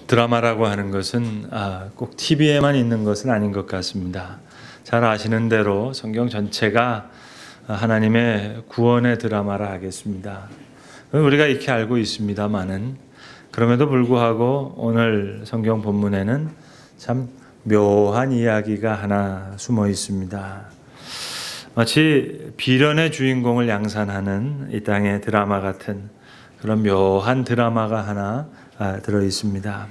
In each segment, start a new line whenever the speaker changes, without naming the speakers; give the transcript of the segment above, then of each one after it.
드라마라고 하는 것은 꼭 TV에만 있는 것은 아닌 것 같습니다. 잘 아시는 대로 성경 전체가 하나님의 구원의 드라마라 하겠습니다. 우리가 익히 알고 있습니다만은 그럼에도 불구하고 오늘 성경 본문에는 참 묘한 이야기가 하나 숨어 있습니다. 마치 비련의 주인공을 양산하는 이 땅의 드라마 같은 그런 묘한 드라마가 하나 들어 있습니다.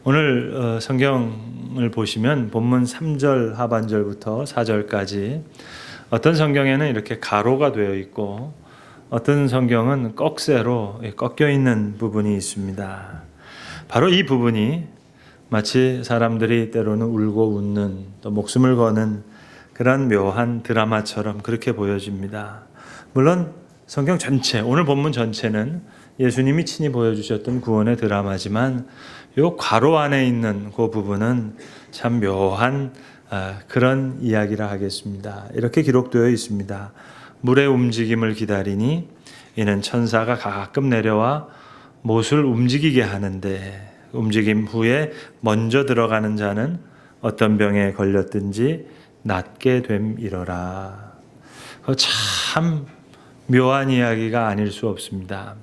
오늘 성경을 보시면 본문 3절 하반절부터 4절까지 어떤 성경에는 이렇게 가로가 되어 있고 어떤 성경은 꺽쇠로 꺾여 있는 부분이 있습니다. 바로 이 부분이 마치 사람들이 때로는 울고 웃는 또 목숨을 거는 그런 묘한 드라마처럼 그렇게 보여집니다. 물론 성경 전체, 오늘 본문 전체는 예수님이 친히 보여주셨던 구원의 드라마지만 이 괄호 안에 있는 그 부분은 참 묘한 그런 이야기라 하겠습니다. 이렇게 기록되어 있습니다. 물의 움직임을 기다리니 이는 천사가 가끔 내려와 못을 움직이게 하는데 움직임 후에 먼저 들어가는 자는 어떤 병에 걸렸든지 낫게 됨이러라. 참 묘한 이야기가 아닐 수 없습니다.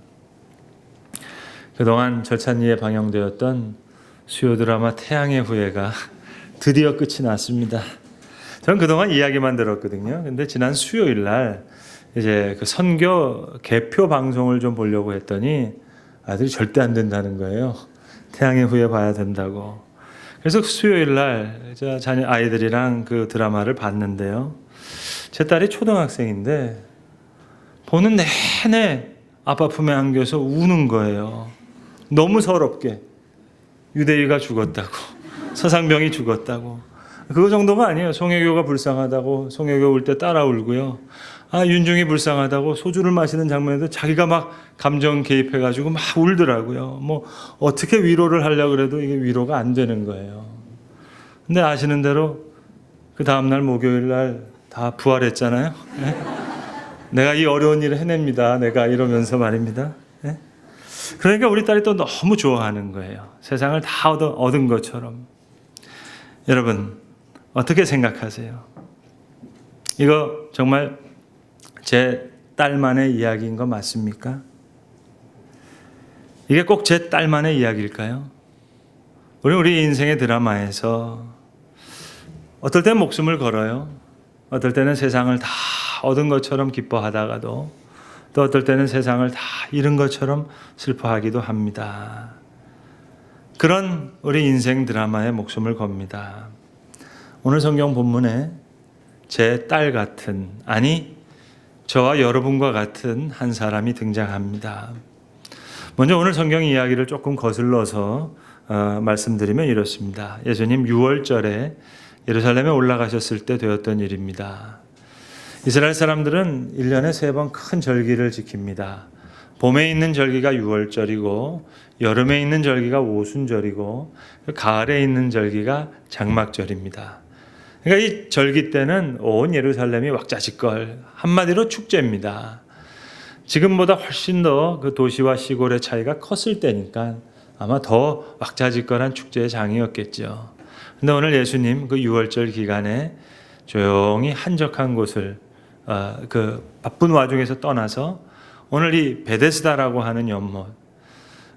그동안 절찬리에 방영되었던 수요 드라마 태양의 후예가 드디어 끝이 났습니다. 저는 그동안 이야기만 들었거든요. 근데 지난 수요일 날 이제 그 선교 개표 방송을 좀 보려고 했더니 아들이 절대 안 된다는 거예요. 태양의 후예 봐야 된다고. 그래서 수요일 날 자녀 아이들이랑 그 드라마를 봤는데요. 제 딸이 초등학생인데 보는 내내 아빠 품에 안겨서 우는 거예요. 너무 서럽게 유대인가 죽었다고, 서상병이 죽었다고. 그거 정도가 아니에요. 송혜교가 불쌍하다고 송혜교 울 때 따라 울고요. 윤중이 불쌍하다고 소주를 마시는 장면에도 자기가 막 감정 개입해가지고 막 울더라고요. 뭐 어떻게 위로를 하려고 그래도 이게 위로가 안 되는 거예요. 근데 아시는 대로 그 다음날 목요일 날 다 부활했잖아요. 네? 내가 이 어려운 일을 해냅니다. 내가 이러면서 말입니다. 네? 그러니까 우리 딸이 또 너무 좋아하는 거예요. 세상을 다 얻은 것처럼. 여러분 어떻게 생각하세요? 이거 정말 제 딸만의 이야기인 거 맞습니까? 이게 꼭 제 딸만의 이야기일까요? 우리 인생의 드라마에서 어떨 때는 목숨을 걸어요. 어떨 때는 세상을 다 얻은 것처럼 기뻐하다가도 또 어떨 때는 세상을 다 잃은 것처럼 슬퍼하기도 합니다. 그런 우리 인생 드라마에 목숨을 겁니다. 오늘 성경 본문에 제 딸 같은, 아니 저와 여러분과 같은 한 사람이 등장합니다. 먼저 오늘 성경 이야기를 조금 거슬러서 말씀드리면 이렇습니다. 예수님 6월절에 예루살렘에 올라가셨을 때 되었던 일입니다. 이스라엘 사람들은 1년에 3번 큰 절기를 지킵니다. 봄에 있는 절기가 6월절이고 여름에 있는 절기가 오순절이고 가을에 있는 절기가 장막절입니다. 그러니까 이 절기 때는 온 예루살렘이 왁자지껄, 한마디로 축제입니다. 지금보다 훨씬 더 그 도시와 시골의 차이가 컸을 때니까 아마 더 왁자지껄한 축제의 장이었겠죠. 근데 오늘 예수님 그 6월절 기간에 조용히 한적한 곳을 그 바쁜 와중에서 떠나서 오늘 이 베데스다라고 하는 연못,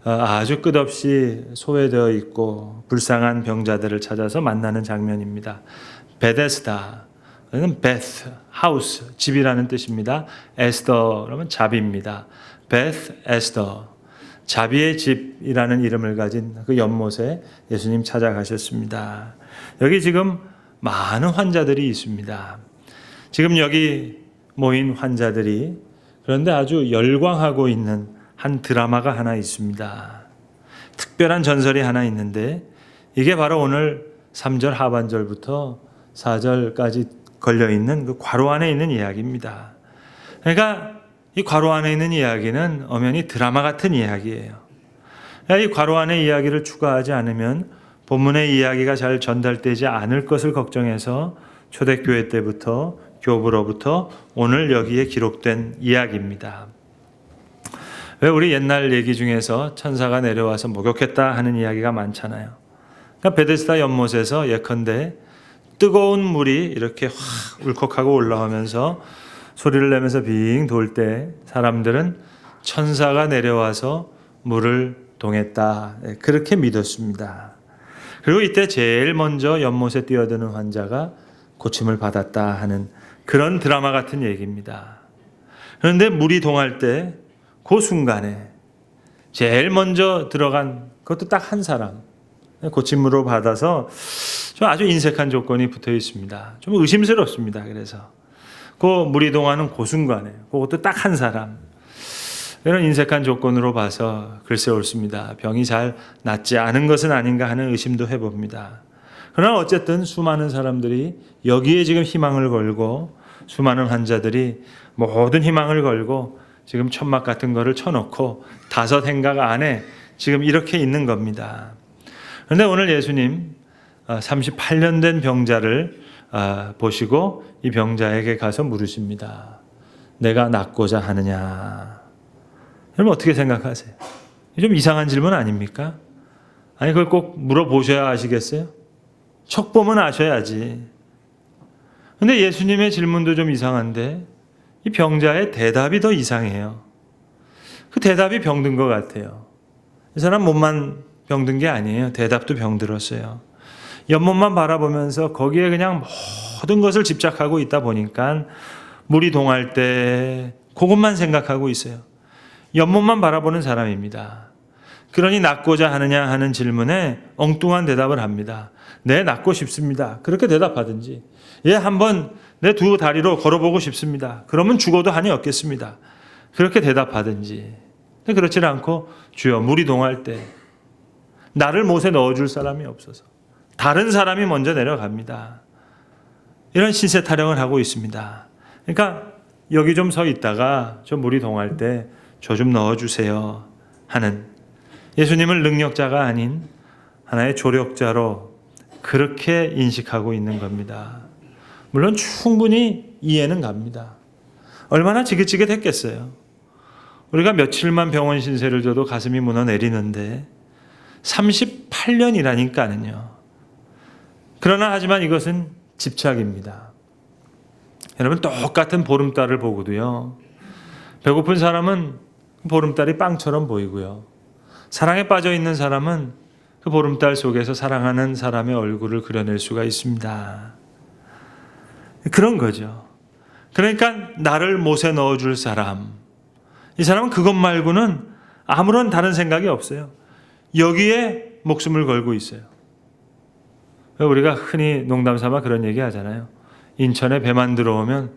아주 끝없이 소외되어 있고 불쌍한 병자들을 찾아서 만나는 장면입니다. 베데스다, 그는 베스, 하우스, 집이라는 뜻입니다. 에스더 그러면 자비입니다. 베스 에스더, 자비의 집이라는 이름을 가진 그 연못에 예수님 찾아가셨습니다. 여기 지금 많은 환자들이 있습니다. 지금 여기 모인 환자들이 그런데 아주 열광하고 있는 한 드라마가 하나 있습니다. 특별한 전설이 하나 있는데 이게 바로 오늘 3절 하반절부터 4절까지 걸려있는 그 괄호 안에 있는 이야기입니다. 그러니까 이 괄호 안에 있는 이야기는 엄연히 드라마 같은 이야기예요. 이 괄호 안에 이야기를 추가하지 않으면 본문의 이야기가 잘 전달되지 않을 것을 걱정해서 초대교회 때부터 교부로부터 오늘 여기에 기록된 이야기입니다. 왜 우리 옛날 얘기 중에서 천사가 내려와서 목욕했다 하는 이야기가 많잖아요. 그러니까 베데스다 연못에서 예컨대 뜨거운 물이 이렇게 확 울컥하고 올라오면서 소리를 내면서 빙 돌 때 사람들은 천사가 내려와서 물을 동했다. 그렇게 믿었습니다. 그리고 이때 제일 먼저 연못에 뛰어드는 환자가 고침을 받았다 하는 그런 드라마 같은 얘기입니다. 그런데 물이 동할 때 그 순간에 제일 먼저 들어간 그것도 딱 한 사람 고침으로 받아서 좀 아주 인색한 조건이 붙어 있습니다. 좀 의심스럽습니다. 그래서 그 물이 동하는 그 순간에 그것도 딱 한 사람 이런 인색한 조건으로 봐서 글쎄 옳습니다. 병이 잘 낫지 않은 것은 아닌가 하는 의심도 해봅니다. 그러나 어쨌든 수많은 사람들이 여기에 지금 희망을 걸고 수많은 환자들이 모든 희망을 걸고 지금 천막 같은 거를 쳐놓고 5 행각 안에 지금 이렇게 있는 겁니다. 그런데 오늘 예수님 38년 된 병자를 보시고 이 병자에게 가서 물으십니다. 내가 낫고자 하느냐? 여러분 어떻게 생각하세요? 좀 이상한 질문 아닙니까? 아니 그걸 꼭 물어보셔야 아시겠어요? 척 보면 아셔야지. 근데 예수님의 질문도 좀 이상한데 이 병자의 대답이 더 이상해요. 그 대답이 병든 것 같아요. 이 사람 몸만 병든 게 아니에요. 대답도 병들었어요. 연못만 바라보면서 거기에 그냥 모든 것을 집착하고 있다 보니까 물이 동할 때 그것만 생각하고 있어요. 연못만 바라보는 사람입니다. 그러니 낫고자 하느냐 하는 질문에 엉뚱한 대답을 합니다. 네, 낫고 싶습니다. 그렇게 대답하든지 한번 내 2 다리로 걸어보고 싶습니다. 그러면 죽어도 한이 없겠습니다. 그렇게 대답하든지. 근데 그렇지 않고 주여 물이 동할 때 나를 못에 넣어줄 사람이 없어서 다른 사람이 먼저 내려갑니다. 이런 신세 타령을 하고 있습니다. 그러니까 여기 좀 서 있다가 저 물이 동할 때 저 좀 넣어주세요 하는 예수님을 능력자가 아닌 하나의 조력자로 그렇게 인식하고 있는 겁니다. 물론 충분히 이해는 갑니다. 얼마나 지긋지긋했겠어요. 우리가 며칠만 병원 신세를 져도 가슴이 무너내리는데 38년이라니까는요. 그러나 하지만 이것은 집착입니다. 여러분 똑같은 보름달을 보고도요. 배고픈 사람은 보름달이 빵처럼 보이고요. 사랑에 빠져 있는 사람은 그 보름달 속에서 사랑하는 사람의 얼굴을 그려낼 수가 있습니다. 그런 거죠. 그러니까 나를 못에 넣어줄 사람, 이 사람은 그것 말고는 아무런 다른 생각이 없어요. 여기에 목숨을 걸고 있어요. 우리가 흔히 농담 삼아 그런 얘기 하잖아요. 인천에 배만 들어오면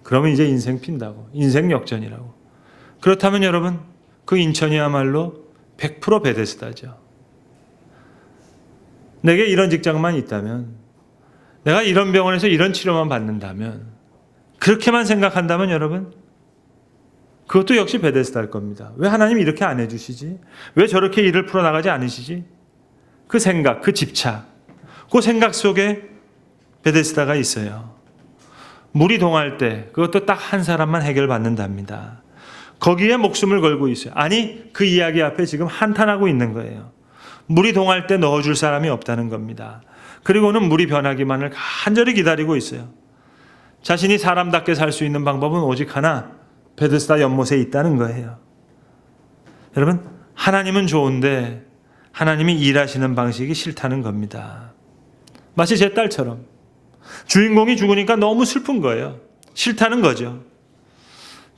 그러면 이제 인생 핀다고. 인생 역전이라고. 그렇다면 여러분 그 인천이야말로 100% 베데스다죠. 내게 이런 직장만 있다면, 내가 이런 병원에서 이런 치료만 받는다면, 그렇게만 생각한다면 여러분 그것도 역시 베데스다일 겁니다. 왜 하나님이 이렇게 안 해주시지? 왜 저렇게 일을 풀어나가지 않으시지? 그 생각, 그 집착, 그 생각 속에 베데스다가 있어요. 물이 동할 때 그것도 딱 한 사람만 해결받는답니다. 거기에 목숨을 걸고 있어요. 아니 그 이야기 앞에 지금 한탄하고 있는 거예요. 물이 동할 때 넣어줄 사람이 없다는 겁니다. 그리고는 물이 변하기만을 간절히 기다리고 있어요. 자신이 사람답게 살 수 있는 방법은 오직 하나, 베데스다 연못에 있다는 거예요. 여러분 하나님은 좋은데 하나님이 일하시는 방식이 싫다는 겁니다. 마치 제 딸처럼 주인공이 죽으니까 너무 슬픈 거예요. 싫다는 거죠.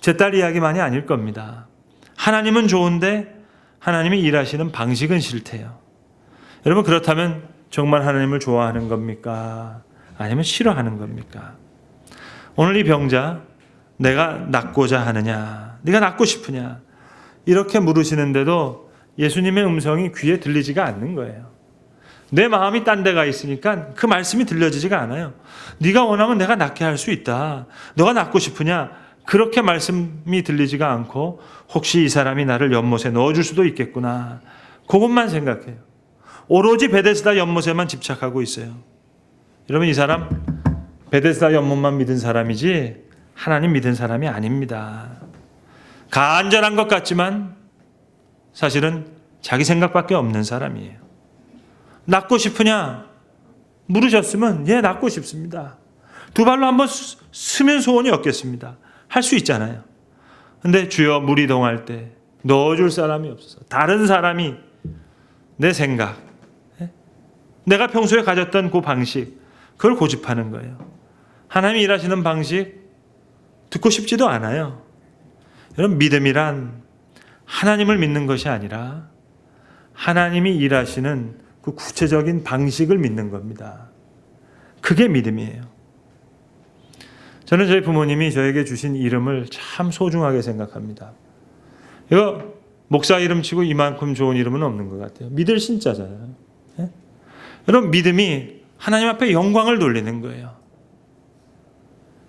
제 딸 이야기만이 아닐 겁니다. 하나님은 좋은데 하나님이 일하시는 방식은 싫대요. 여러분 그렇다면 정말 하나님을 좋아하는 겁니까? 아니면 싫어하는 겁니까? 오늘 이 병자, 내가 낫고자 하느냐? 네가 낫고 싶으냐? 이렇게 물으시는데도 예수님의 음성이 귀에 들리지가 않는 거예요. 내 마음이 딴 데가 있으니까 그 말씀이 들려지지가 않아요. 네가 원하면 내가 낫게 할 수 있다. 너가 낫고 싶으냐? 그렇게 말씀이 들리지가 않고 혹시 이 사람이 나를 연못에 넣어줄 수도 있겠구나. 그것만 생각해요. 오로지 베데스다 연못에만 집착하고 있어요. 여러분 이 사람 베데스다 연못만 믿은 사람이지 하나님 믿은 사람이 아닙니다. 간절한 것 같지만 사실은 자기 생각밖에 없는 사람이에요. 낫고 싶으냐? 물으셨으면 예, 낫고 싶습니다. 두 발로 한번 스면 소원이 없겠습니다. 할 수 있잖아요. 근데 주여 물 이동할 때 넣어줄 사람이 없어서 다른 사람이 내 생각, 내가 평소에 가졌던 그 방식, 그걸 고집하는 거예요. 하나님이 일하시는 방식 듣고 싶지도 않아요. 여러분, 믿음이란 하나님을 믿는 것이 아니라 하나님이 일하시는 그 구체적인 방식을 믿는 겁니다. 그게 믿음이에요. 저는 저희 부모님이 저에게 주신 이름을 참 소중하게 생각합니다. 이거 목사 이름 치고 이만큼 좋은 이름은 없는 것 같아요. 믿을 신자잖아요. 예? 여러분, 믿음이 하나님 앞에 영광을 돌리는 거예요.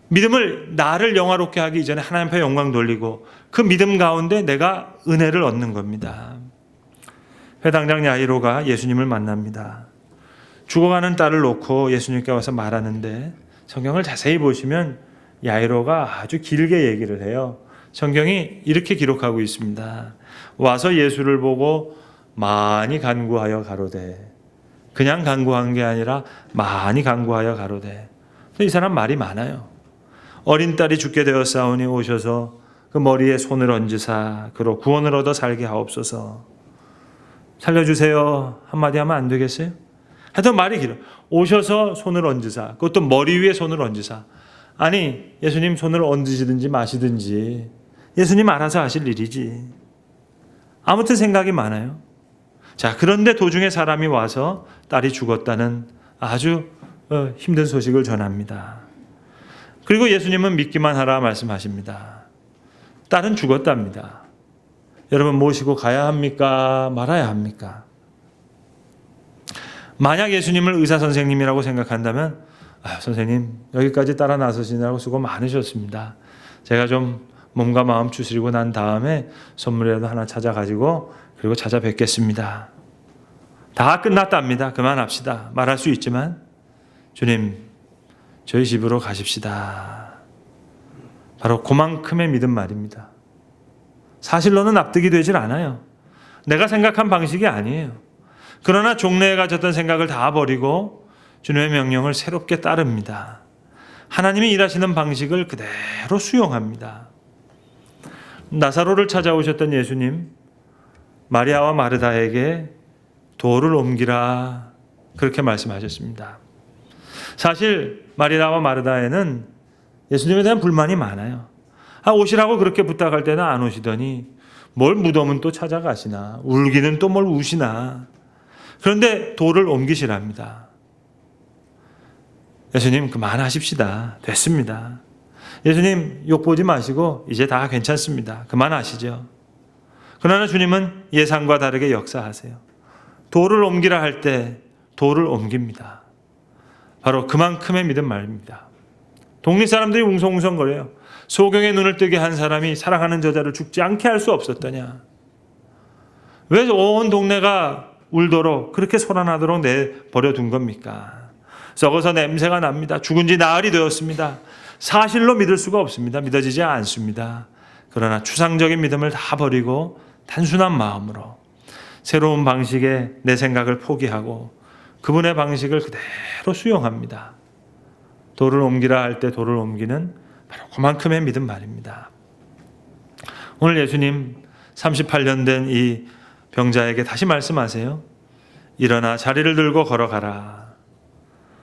믿음을 나를 영화롭게 하기 이전에 하나님 앞에 영광 돌리고 그 믿음 가운데 내가 은혜를 얻는 겁니다. 회당장 야이로가 예수님을 만납니다. 죽어가는 딸을 놓고 예수님께 와서 말하는데 성경을 자세히 보시면 야이로가 아주 길게 얘기를 해요. 성경이 이렇게 기록하고 있습니다. 와서 예수를 보고 많이 간구하여 가로되, 그냥 간구한 게 아니라 많이 간구하여 가로되. 이 사람 말이 많아요. 어린 딸이 죽게 되었사오니 오셔서 그 머리에 손을 얹으사 그로 구원을 얻어 살게 하옵소서. 살려주세요 한마디 하면 안 되겠어요? 하여튼 말이 길어. 오셔서 손을 얹으사, 그것도 머리 위에 손을 얹으사. 아니, 예수님 손을 얹으시든지 마시든지 예수님 알아서 하실 일이지. 아무튼 생각이 많아요. 자, 그런데 도중에 사람이 와서 딸이 죽었다는 아주 힘든 소식을 전합니다. 그리고 예수님은 믿기만 하라 말씀하십니다. 딸은 죽었답니다. 여러분, 모시고 가야 합니까? 말아야 합니까? 만약 예수님을 의사 선생님이라고 생각한다면, 선생님 여기까지 따라 나서시느라고 수고 많으셨습니다. 제가 좀 몸과 마음 추스리고 난 다음에 선물이라도 하나 찾아가지고 그리고 찾아뵙겠습니다. 다 끝났답니다. 그만합시다. 말할 수 있지만, 주님 저희 집으로 가십시다. 바로 그만큼의 믿음 말입니다. 사실로는 납득이 되질 않아요. 내가 생각한 방식이 아니에요. 그러나 종래에 가졌던 생각을 다 버리고 주님의 명령을 새롭게 따릅니다. 하나님이 일하시는 방식을 그대로 수용합니다. 나사로를 찾아오셨던 예수님, 마리아와 마르다에게 돌을 옮기라 그렇게 말씀하셨습니다. 사실 마리아와 마르다에는 예수님에 대한 불만이 많아요. 오시라고 그렇게 부탁할 때는 안 오시더니 뭘 무덤은 또 찾아가시나, 울기는 또 뭘 우시나. 그런데 돌을 옮기시랍니다. 예수님 그만하십시다. 됐습니다. 예수님 욕보지 마시고 이제 다 괜찮습니다. 그만하시죠. 그러나 주님은 예상과 다르게 역사하세요. 돌을 옮기라 할 때 돌을 옮깁니다. 바로 그만큼의 믿음 말입니다. 동리 사람들이 웅성웅성거려요. 소경의 눈을 뜨게 한 사람이 사랑하는 저자를 죽지 않게 할 수 없었더냐. 왜 온 동네가 울도록 그렇게 소란하도록 내버려둔 겁니까? 썩어서 냄새가 납니다. 죽은 지 나흘이 되었습니다. 사실로 믿을 수가 없습니다. 믿어지지 않습니다. 그러나 추상적인 믿음을 다 버리고 단순한 마음으로 새로운 방식의 내 생각을 포기하고 그분의 방식을 그대로 수용합니다. 돌을 옮기라 할 때 돌을 옮기는 바로 그만큼의 믿음 말입니다. 오늘 예수님 38년 된 이 병자에게 다시 말씀하세요. 일어나 자리를 들고 걸어가라.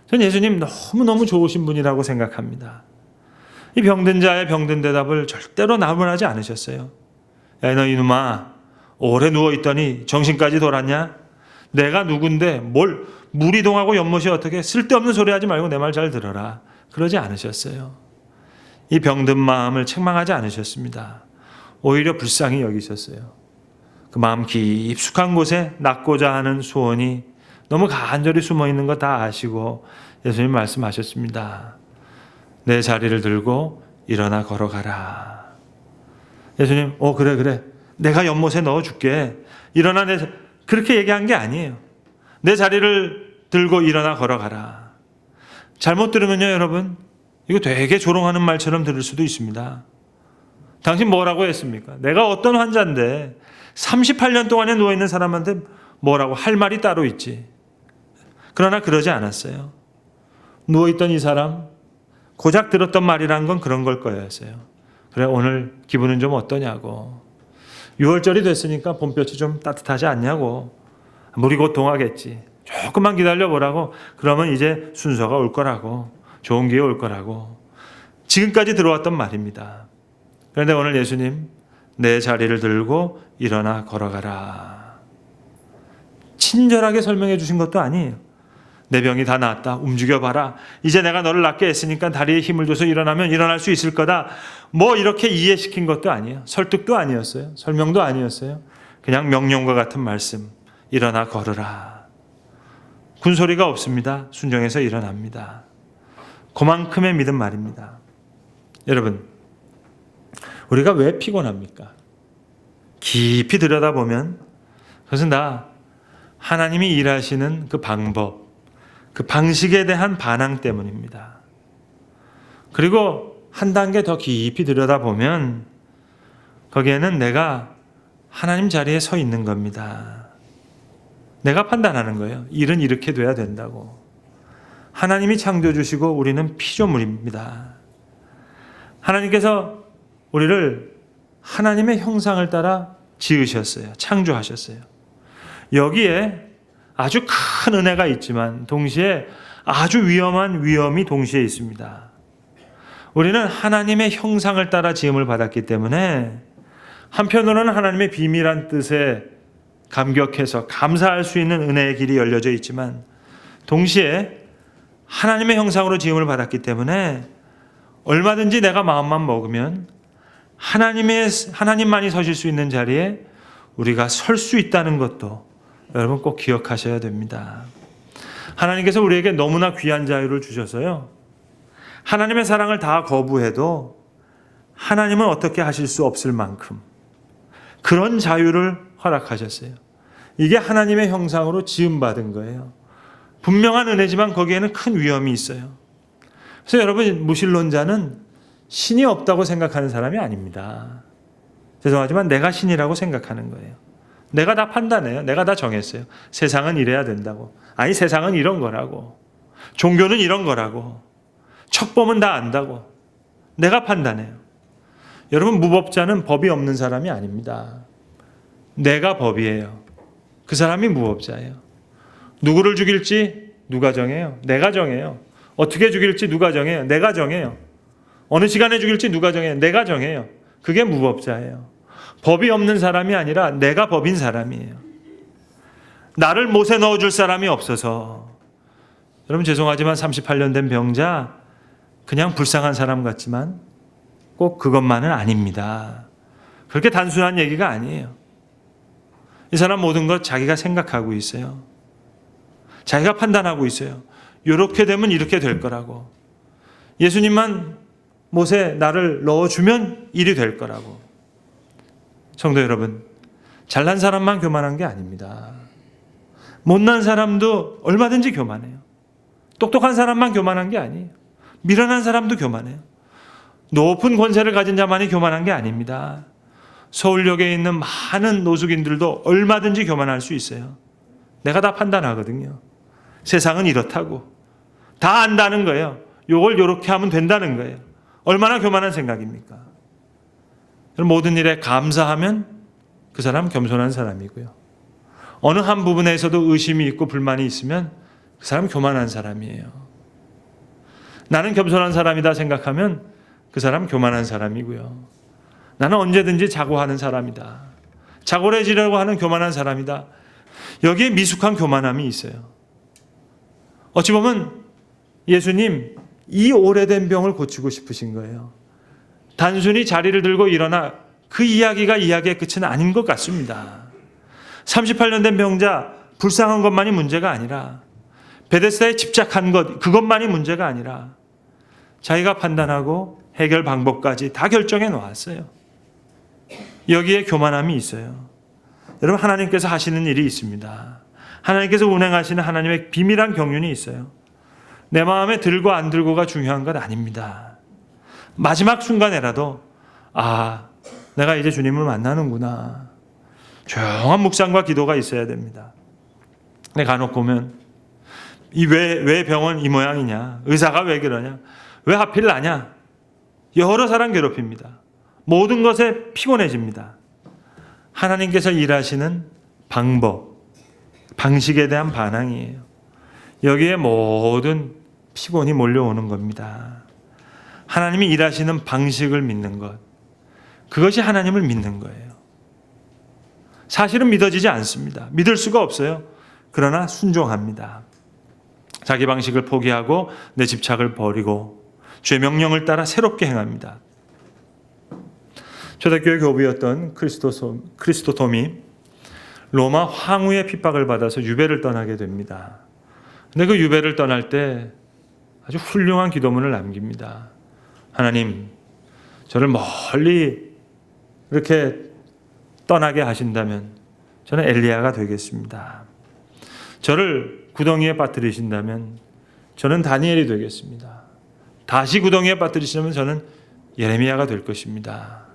전 예수님 너무너무 좋으신 분이라고 생각합니다. 이 병든 자의 병든 대답을 절대로 나무라지 않으셨어요. 야, 너 이놈아, 오래 누워있더니 정신까지 돌았냐? 내가 누군데 뭘 무리동하고 연못이 어떻게, 쓸데없는 소리 하지 말고 내 말 잘 들어라. 그러지 않으셨어요. 이 병든 마음을 책망하지 않으셨습니다. 오히려 불쌍히 여기셨어요. 그 마음 깊숙한 곳에 낫고자 하는 소원이 너무 간절히 숨어있는 거 다 아시고 예수님 말씀하셨습니다. 내 자리를 들고 일어나 걸어가라. 예수님 그래 내가 연못에 넣어줄게. 일어나 그렇게 얘기한 게 아니에요. 내 자리를 들고 일어나 걸어가라. 잘못 들으면요 여러분, 이거 되게 조롱하는 말처럼 들을 수도 있습니다. 당신 뭐라고 했습니까? 내가 어떤 환자인데 38년 동안에 누워있는 사람한테 뭐라고 할 말이 따로 있지. 그러나 그러지 않았어요. 누워있던 이 사람, 고작 들었던 말이란 건 그런 걸 거였어요. 그래, 오늘 기분은 좀 어떠냐고. 6월절이 됐으니까 봄볕이 좀 따뜻하지 않냐고. 물이 곧 동하겠지. 조금만 기다려보라고. 그러면 이제 순서가 올 거라고. 좋은 기회 올 거라고. 지금까지 들어왔던 말입니다. 그런데 오늘 예수님, 내 자리를 들고 일어나 걸어가라. 친절하게 설명해 주신 것도 아니에요. 내 병이 다 나았다. 움직여봐라. 이제 내가 너를 낫게 했으니까 다리에 힘을 줘서 일어나면 일어날 수 있을 거다. 뭐 이렇게 이해시킨 것도 아니에요. 설득도 아니었어요. 설명도 아니었어요. 그냥 명령과 같은 말씀. 일어나 걸으라. 군소리가 없습니다. 순종해서 일어납니다. 그만큼의 믿음 말입니다. 여러분, 우리가 왜 피곤합니까? 깊이 들여다보면 그것은 다 하나님이 일하시는 그 방법, 그 방식에 대한 반항 때문입니다. 그리고 한 단계 더 깊이 들여다보면 거기에는 내가 하나님 자리에 서 있는 겁니다. 내가 판단하는 거예요. 일은 이렇게 돼야 된다고. 하나님이 창조해 주시고 우리는 피조물입니다. 하나님께서 우리를 하나님의 형상을 따라 지으셨어요. 창조하셨어요. 여기에 아주 큰 은혜가 있지만 동시에 아주 위험한 위험이 동시에 있습니다. 우리는 하나님의 형상을 따라 지음을 받았기 때문에 한편으로는 하나님의 비밀한 뜻에 감격해서 감사할 수 있는 은혜의 길이 열려져 있지만 동시에 하나님의 형상으로 지음을 받았기 때문에 얼마든지 내가 마음만 먹으면 하나님만이 서실 수 있는 자리에 우리가 설 수 있다는 것도 여러분 꼭 기억하셔야 됩니다. 하나님께서 우리에게 너무나 귀한 자유를 주셔서요. 하나님의 사랑을 다 거부해도 하나님은 어떻게 하실 수 없을 만큼 그런 자유를 허락하셨어요. 이게 하나님의 형상으로 지음받은 거예요. 분명한 은혜지만 거기에는 큰 위험이 있어요. 그래서 여러분, 무신론자는 신이 없다고 생각하는 사람이 아닙니다. 죄송하지만 내가 신이라고 생각하는 거예요. 내가 다 판단해요. 내가 다 정했어요. 세상은 이래야 된다고. 아니, 세상은 이런 거라고. 종교는 이런 거라고. 척범은 다 안다고. 내가 판단해요. 여러분, 무법자는 법이 없는 사람이 아닙니다. 내가 법이에요. 그 사람이 무법자예요. 누구를 죽일지 누가 정해요? 내가 정해요. 어떻게 죽일지 누가 정해요? 내가 정해요. 어느 시간에 죽일지 누가 정해요? 내가 정해요. 그게 무법자예요. 법이 없는 사람이 아니라 내가 법인 사람이에요. 나를 못에 넣어줄 사람이 없어서. 여러분, 죄송하지만 38년 된 병자 그냥 불쌍한 사람 같지만 꼭 그것만은 아닙니다. 그렇게 단순한 얘기가 아니에요. 이 사람 모든 것 자기가 생각하고 있어요. 자기가 판단하고 있어요. 이렇게 되면 이렇게 될 거라고. 예수님만 못에 나를 넣어주면 일이 될 거라고. 성도 여러분, 잘난 사람만 교만한 게 아닙니다. 못난 사람도 얼마든지 교만해요. 똑똑한 사람만 교만한 게 아니에요. 미련한 사람도 교만해요. 높은 권세를 가진 자만이 교만한 게 아닙니다. 서울역에 있는 많은 노숙인들도 얼마든지 교만할 수 있어요. 내가 다 판단하거든요. 세상은 이렇다고. 다 안다는 거예요. 요걸 요렇게 하면 된다는 거예요. 얼마나 교만한 생각입니까? 모든 일에 감사하면 그 사람 겸손한 사람이고요. 어느 한 부분에서도 의심이 있고 불만이 있으면 그 사람 교만한 사람이에요. 나는 겸손한 사람이다 생각하면 그 사람 교만한 사람이고요. 나는 언제든지 자고하는 사람이다. 자고해지려고 하는 교만한 사람이다. 여기에 미숙한 교만함이 있어요. 어찌 보면 예수님 이 오래된 병을 고치고 싶으신 거예요. 단순히 자리를 들고 일어나 그 이야기가 이야기의 끝은 아닌 것 같습니다. 38년 된 병자 불쌍한 것만이 문제가 아니라 베데스다에 집착한 것 그것만이 문제가 아니라 자기가 판단하고 해결 방법까지 다 결정해 놓았어요. 여기에 교만함이 있어요. 여러분, 하나님께서 하시는 일이 있습니다. 하나님께서 운행하시는 하나님의 비밀한 경륜이 있어요. 내 마음에 들고 안 들고가 중요한 것 아닙니다. 마지막 순간에라도 내가 이제 주님을 만나는구나. 조용한 묵상과 기도가 있어야 됩니다. 근데 간혹 보면 왜 병원 이 모양이냐? 의사가 왜 그러냐? 왜 하필 나냐? 여러 사람 괴롭힙니다. 모든 것에 피곤해집니다. 하나님께서 일하시는 방법, 방식에 대한 반항이에요. 여기에 모든 피곤이 몰려오는 겁니다. 하나님이 일하시는 방식을 믿는 것, 그것이 하나님을 믿는 거예요. 사실은 믿어지지 않습니다. 믿을 수가 없어요. 그러나 순종합니다. 자기 방식을 포기하고 내 집착을 버리고 주의 명령을 따라 새롭게 행합니다. 초대교회 교부였던 크리스토톰이 로마 황후의 핍박을 받아서 유배를 떠나게 됩니다. 근데 그 유배를 떠날 때 아주 훌륭한 기도문을 남깁니다. 하나님, 저를 멀리 이렇게 떠나게 하신다면 저는 엘리야가 되겠습니다. 저를 구덩이에 빠뜨리신다면 저는 다니엘이 되겠습니다. 다시 구덩이에 빠뜨리시면 저는 예레미야가 될 것입니다.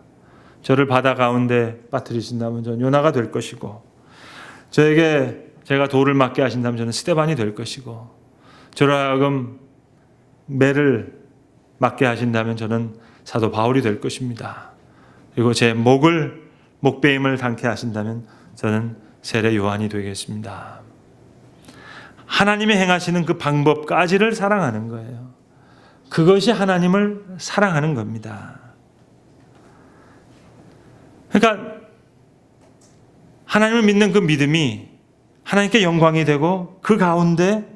저를 바다 가운데 빠뜨리신다면 저는 요나가 될 것이고, 제가 돌을 맞게 하신다면 저는 스데반이 될 것이고, 저를 하여금 매를 맞게 하신다면 저는 사도 바울이 될 것입니다. 그리고 제 목베임을 당케 하신다면 저는 세례 요한이 되겠습니다. 하나님이 행하시는 그 방법까지를 사랑하는 거예요. 그것이 하나님을 사랑하는 겁니다. 그러니까 하나님을 믿는 그 믿음이 하나님께 영광이 되고 그 가운데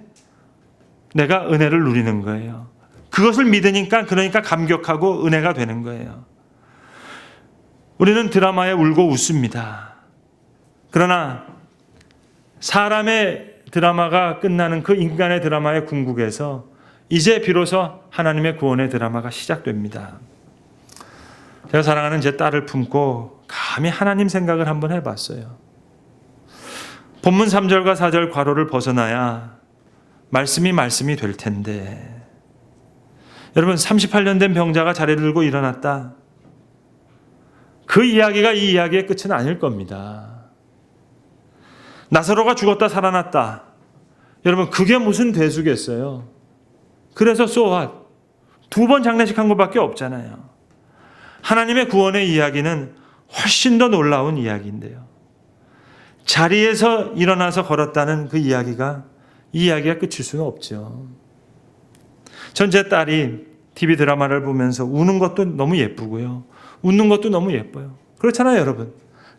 내가 은혜를 누리는 거예요. 그것을 믿으니까 그러니까 감격하고 은혜가 되는 거예요. 우리는 드라마에 울고 웃습니다. 그러나 사람의 드라마가 끝나는 그 인간의 드라마의 궁극에서 이제 비로소 하나님의 구원의 드라마가 시작됩니다. 제가 사랑하는 제 딸을 품고 감히 하나님 생각을 한번 해봤어요. 본문 3절과 4절 괄호를 벗어나야 말씀이 될 텐데, 여러분 38년 된 병자가 자리를 들고 일어났다. 그 이야기가 이 이야기의 끝은 아닐 겁니다. 나사로가 죽었다 살아났다. 여러분 그게 무슨 대수겠어요. 그래서 so what? 2번 장례식 한 것밖에 없잖아요. 하나님의 구원의 이야기는 훨씬 더 놀라운 이야기인데요. 자리에서 일어나서 걸었다는 그 이야기가 이 이야기가 끝일 수는 없죠. 전 제 딸이 TV 드라마를 보면서 우는 것도 너무 예쁘고요. 웃는 것도 너무 예뻐요. 그렇잖아요, 여러분.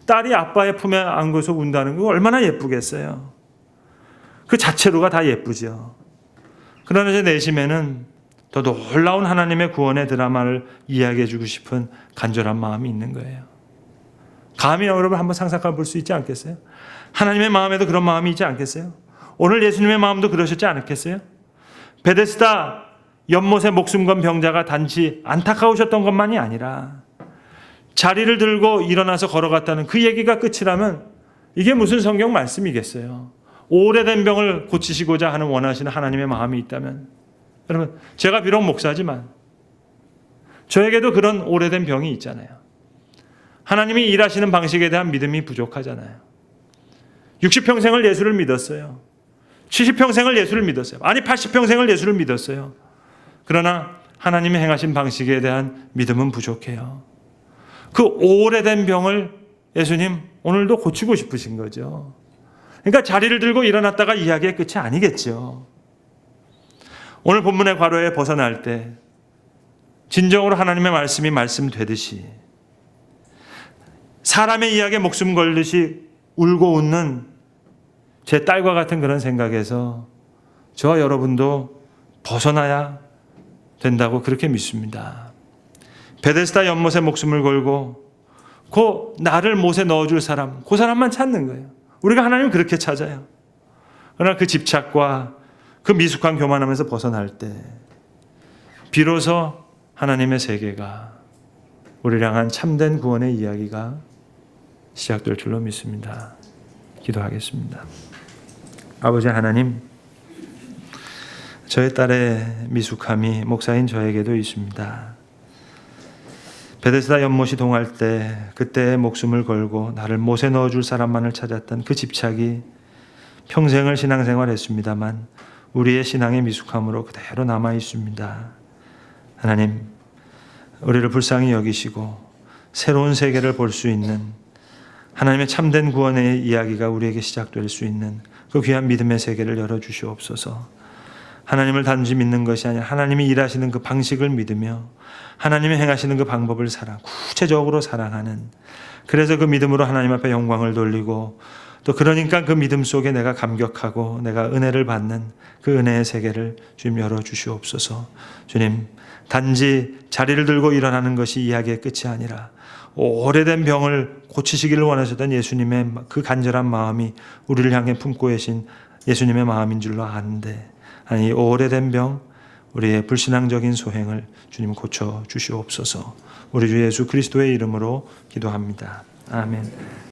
딸이 아빠의 품에 안고서 운다는 거 얼마나 예쁘겠어요. 그 자체로가 다 예쁘죠. 그러나 제 내심에는 더 놀라운 하나님의 구원의 드라마를 이야기해주고 싶은 간절한 마음이 있는 거예요. 감히 여러분 한번 상상해 볼 수 있지 않겠어요? 하나님의 마음에도 그런 마음이 있지 않겠어요? 오늘 예수님의 마음도 그러셨지 않겠어요? 베데스다 연못에 목숨 건 병자가 단지 안타까우셨던 것만이 아니라 자리를 들고 일어나서 걸어갔다는 그 얘기가 끝이라면 이게 무슨 성경 말씀이겠어요? 오래된 병을 고치시고자 하는 원하시는 하나님의 마음이 있다면, 여러분 제가 비록 목사지만 저에게도 그런 오래된 병이 있잖아요. 하나님이 일하시는 방식에 대한 믿음이 부족하잖아요. 60평생을 예수를 믿었어요. 70평생을 예수를 믿었어요. 아니 80평생을 예수를 믿었어요. 그러나 하나님이 행하신 방식에 대한 믿음은 부족해요. 그 오래된 병을 예수님 오늘도 고치고 싶으신 거죠. 그러니까 자리를 들고 일어났다가 이야기의 끝이 아니겠죠. 오늘 본문의 괄호에 벗어날 때 진정으로 하나님의 말씀이 말씀되듯이 사람의 이야기에 목숨 걸듯이 울고 웃는 제 딸과 같은 그런 생각에서 저와 여러분도 벗어나야 된다고 그렇게 믿습니다. 베데스다 연못에 목숨을 걸고 그 나를 못에 넣어줄 사람, 그 사람만 찾는 거예요. 우리가 하나님을 그렇게 찾아요. 그러나 그 집착과 그 미숙한 교만함에서 벗어날 때 비로소 하나님의 세계가 우리를 향한 참된 구원의 이야기가 시작될 줄로 믿습니다. 기도하겠습니다. 아버지 하나님, 저의 딸의 미숙함이 목사인 저에게도 있습니다. 베데스다 연못이 동할 때 그때 목숨을 걸고 나를 못에 넣어줄 사람만을 찾았던 그 집착이 평생을 신앙생활했습니다만 우리의 신앙의 미숙함으로 그대로 남아 있습니다. 하나님, 우리를 불쌍히 여기시고 새로운 세계를 볼 수 있는 하나님의 참된 구원의 이야기가 우리에게 시작될 수 있는 그 귀한 믿음의 세계를 열어주시옵소서. 하나님을 단지 믿는 것이 아니라 하나님이 일하시는 그 방식을 믿으며 하나님이 행하시는 그 방법을 구체적으로 사랑하는, 그래서 그 믿음으로 하나님 앞에 영광을 돌리고 또 그러니까 그 믿음 속에 내가 감격하고 내가 은혜를 받는 그 은혜의 세계를 주님 열어주시옵소서. 주님, 단지 자리를 들고 일어나는 것이 이야기의 끝이 아니라 오래된 병을 고치시기를 원하셨던 예수님의 그 간절한 마음이 우리를 향해 품고 계신 예수님의 마음인 줄로 아는데, 아니 오래된 병, 우리의 불신앙적인 소행을 주님 고쳐 주시옵소서. 우리 주 예수 그리스도의 이름으로 기도합니다. 아멘.